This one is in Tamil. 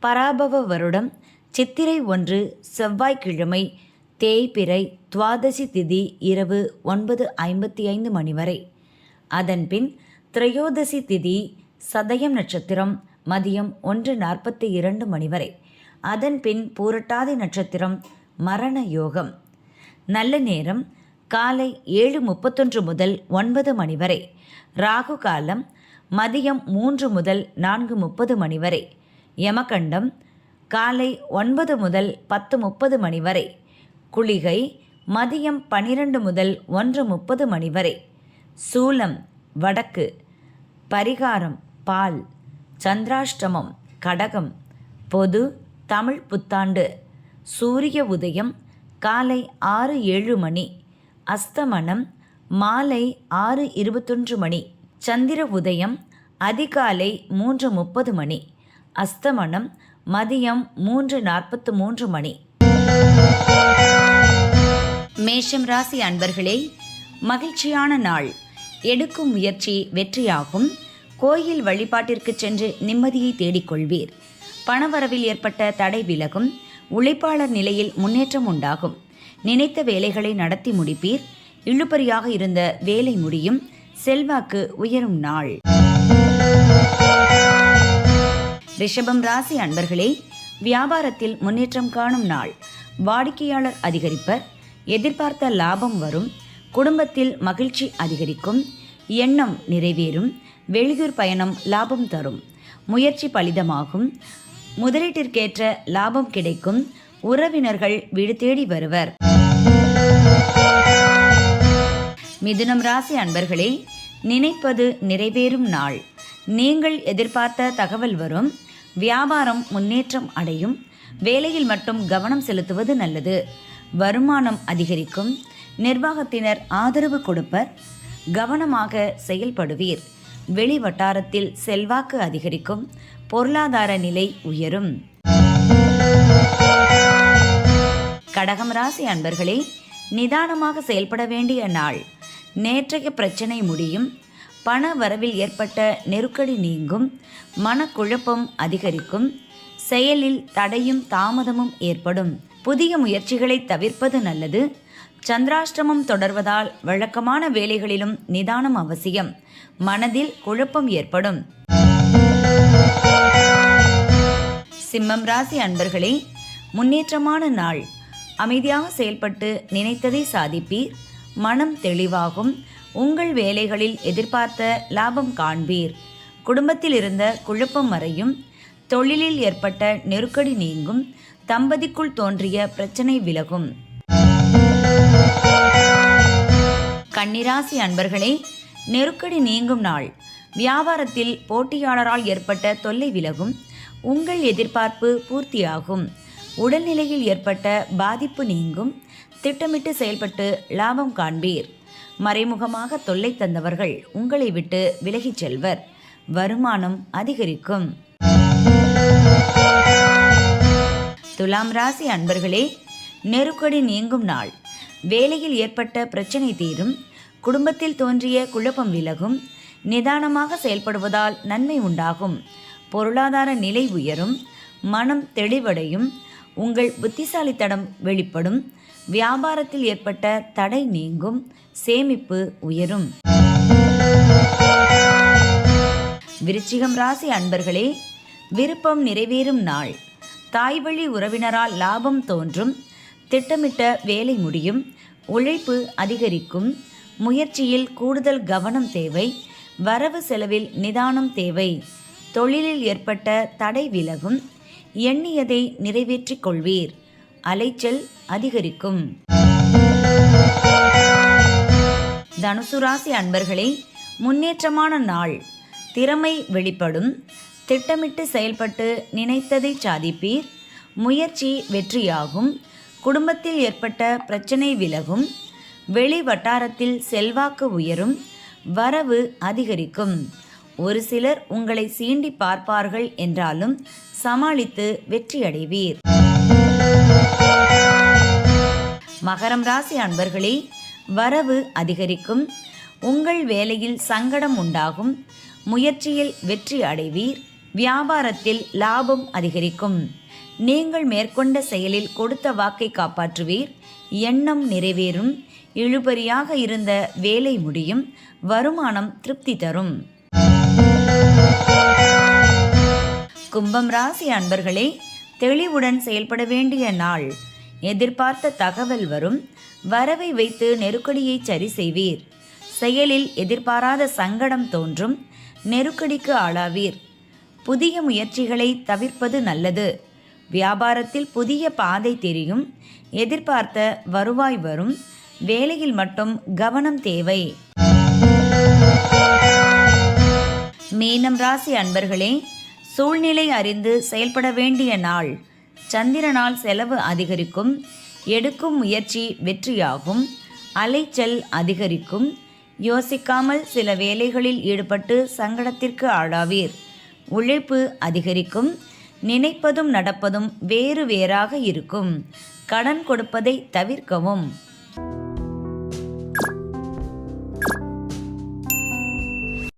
பராபவ வருடம் சித்திரை 1 செவ்வாய்க்கிழமை தேய்பிறை துவாதசி திதி இரவு 9:55 மணி வரை. அதன்பின் திரையோதசி திதி சதயம் நட்சத்திரம் மதியம் 1:42 மணி வரை. அதன்பின் பூரட்டாதி நட்சத்திரம் மரண யோகம். நல்ல நேரம் காலை 7:31 முதல் 9 மணி வரை. ராகு காலம் மதியம் 3 முதல் 4:30 மணி வரை. யமகண்டம் காலை 9 முதல் 10:30 மணி வரை. குளிகை மதியம் 12 முதல் 1:30 மணி வரை. சூலம் வடக்கு. பரிகாரம் பால். சந்திராஷ்டமம் கடகம். பொது தமிழ் புத்தாண்டு. சூரிய உதயம் காலை 6:07 மணி. அஸ்தமனம் மாலை 6:21 மணி. சந்திர உதயம் அதிகாலை 3:30 மணி. அஸ்தமனம் மதியம் 3:43 மணி. மேஷம் ராசி அன்பர்களே, மகிழ்ச்சியான நாள். எடுக்கும் முயற்சி வெற்றியாகும். கோயில் வழிபாட்டிற்கு சென்று நிம்மதியை தேடிக்கொள்வீர். பணவரவில் ஏற்பட்ட தடை விலகும். உழைப்பாளர் நிலையில் முன்னேற்றம் உண்டாகும். நினைத்த வேலைகளை நடத்தி முடிப்பீர். இழுபறியாக இருந்த வேலை முடியும். செல்வாக்கு உயரும் நாள். ரிஷபம் ராசி அன்பர்களே, வியாபாரத்தில் முன்னேற்றம் காணும் நாள். வாடிக்கையாளர் அதிகரிப்பர். எதிர்பார்த்த லாபம் வரும். குடும்பத்தில் மகிழ்ச்சி அதிகரிக்கும். எண்ணம் நிறைவேறும். வெளியூர் பயணம் லாபம் தரும். முயற்சி பலிதமாகும். முதலீட்டிற்கேற்ற லாபம் கிடைக்கும். உறவினர்கள் வீடு தேடி வருவர். மிதுனம் ராசி அன்பர்களே, நினைப்பது நிறைவேறும் நாள். நீங்கள் எதிர்பார்த்த தகவல் வரும். வியாபாரம் முன்னேற்றம் அடையும். வேலையில் மட்டும் கவனம் செலுத்துவது நல்லது. வருமானம் அதிகரிக்கும். நிர்வாகத்தினர் ஆதரவு கொடுப்பர். கவனமாக செயல்படுவீர். வெளி வட்டாரத்தில் செல்வாக்கு அதிகரிக்கும். பொருளாதார நிலை உயரும். கடகம் ராசி அன்பர்களே, நிதானமாக செயல்பட வேண்டிய நாள். நேற்றைய பிரச்சனை முடியும். பண வரவில் ஏற்பட்ட நெருக்கடி நீங்கும். மனக்குழப்பம் அதிகரிக்கும். செயலில் தடையும் தாமதமும் ஏற்படும். புதிய முயற்சிகளை தவிர்ப்பது நல்லது. சந்திராஷ்டமம் தொடர்வதால் வழக்கமான வேலைகளிலும் நிதானம் அவசியம். மனதில் குழப்பம் ஏற்படும். சிம்மம் ராசி அன்பர்களே, முன்னேற்றமான நாள். அமைதியாக செயல்பட்டு நினைத்ததை சாதிப்பீர். மனம் தெளிவாகும். உங்கள் வேலைகளில் எதிர்பார்த்த லாபம் காண்பீர். குடும்பத்தில் இருந்த குழப்பம் மறையும். தொழிலில் ஏற்பட்ட நெருக்கடி நீங்கும். தம்பதிக்குள் தோன்றிய பிரச்சனை விலகும். கன்னிராசி அன்பர்களே, நெருக்கடி நீங்கும் நாள். வியாபாரத்தில் போட்டியாளரால் ஏற்பட்ட தொல்லை விலகும். உங்கள் எதிர்பார்ப்பு பூர்த்தியாகும். உடல்நிலையில் ஏற்பட்ட பாதிப்பு நீங்கும். திட்டமிட்டு செயல்பட்டு லாபம் காண்பீர். மறைமுகமாக தொல்லை தந்தவர்கள் உங்களை விட்டு விலகிச் செல்வர். வருமானம் அதிகரிக்கும். துலாம் ராசி அன்பர்களே, நெருக்கடி நீங்கும் நாள். வேலையில் ஏற்பட்ட பிரச்சனை தீரும். குடும்பத்தில் தோன்றிய குழப்பம் விலகும். நிதானமாக செயல்படுவதால் நன்மை உண்டாகும். பொருளாதார நிலை உயரும். மனம் தெளிவடையும். உங்கள் புத்திசாலித்தனம் வெளிப்படும். வியாபாரத்தில் ஏற்பட்ட தடை நீங்கும். சேமிப்பு உயரும். விருச்சிகம் ராசி அன்பர்களே, விருப்பம் நிறைவேறும் நாள். தாய்வழி உறவினரால் லாபம் தோன்றும். திட்டமிட்ட வேலை முடியும். உழைப்பு அதிகரிக்கும். முயற்சியில் கூடுதல் கவனம் தேவை. வரவு செலவில் நிதானம் தேவை. தொழிலில் ஏற்பட்ட தடை விலகும். எண்ணியதை நிறைவேற்றிக் கொள்வீர். அலைச்சல் அதிகரிக்கும். தனுசு ராசி அன்பர்களே, முன்னேற்றமான நாள். திறமை வெளிப்படும். திட்டமிட்டு செயல்பட்டு நினைத்ததை சாதிப்பீர். முயற்சி வெற்றியாகும். குடும்பத்தில் ஏற்பட்ட பிரச்சனை விலகும். வெளி வட்டாரத்தில் செல்வாக்கு உயரும். வரவு அதிகரிக்கும். ஒரு சிலர் உங்களை சீண்டி பார்ப்பார்கள் என்றாலும் சமாளித்து வெற்றியடைவீர். மகரம் ராசி அன்பர்களே, வரவு அதிகரிக்கும். உங்கள் வேலையில் சங்கடம் உண்டாகும். முயற்சியில் வெற்றி அடைவீர். வியாபாரத்தில் லாபம் அதிகரிக்கும். நீங்கள் மேற்கொண்ட செயலில் கொடுத்த வாக்கை காப்பாற்றுவீர். எண்ணம் நிறைவேறும். இழுபறியாக இருந்த வேலை முடியும். வருமானம் திருப்தி தரும். கும்பம் ராசி அன்பர்களே, தெளிவுடன் செயல்பட வேண்டிய நாள். எதிர்பார்த்த தகவல் வரும். வரவை வைத்து நெருக்கடியை சரி செய்வீர். செயலில் எதிர்பாராத சங்கடம் தோன்றும். நெருக்கடிக்கு ஆளாவீர். புதிய முயற்சிகளை தவிர்ப்பது நல்லது. வியாபாரத்தில் புதிய பாதை தெரியும். எதிர்பார்த்த வருவாய் வரும். வேலையில் மட்டும் கவனம் தேவை. மீனம் ராசி அன்பர்களே, சூழ்நிலை அறிந்து செயல்பட வேண்டிய நாள். சந்திரனால் செலவு அதிகரிக்கும். எடுக்கும் முயற்சி வெற்றியாகும். அலைச்சல் அதிகரிக்கும். யோசிக்காமல் சில வேலைகளில் ஈடுபட்டு சங்கடத்திற்கு ஆளாவீர். உழைப்பு அதிகரிக்கும். நினைப்பதும் நடப்பதும் வேறு வேறாக இருக்கும். கடன் கொடுப்பதை தவிர்க்கவும்.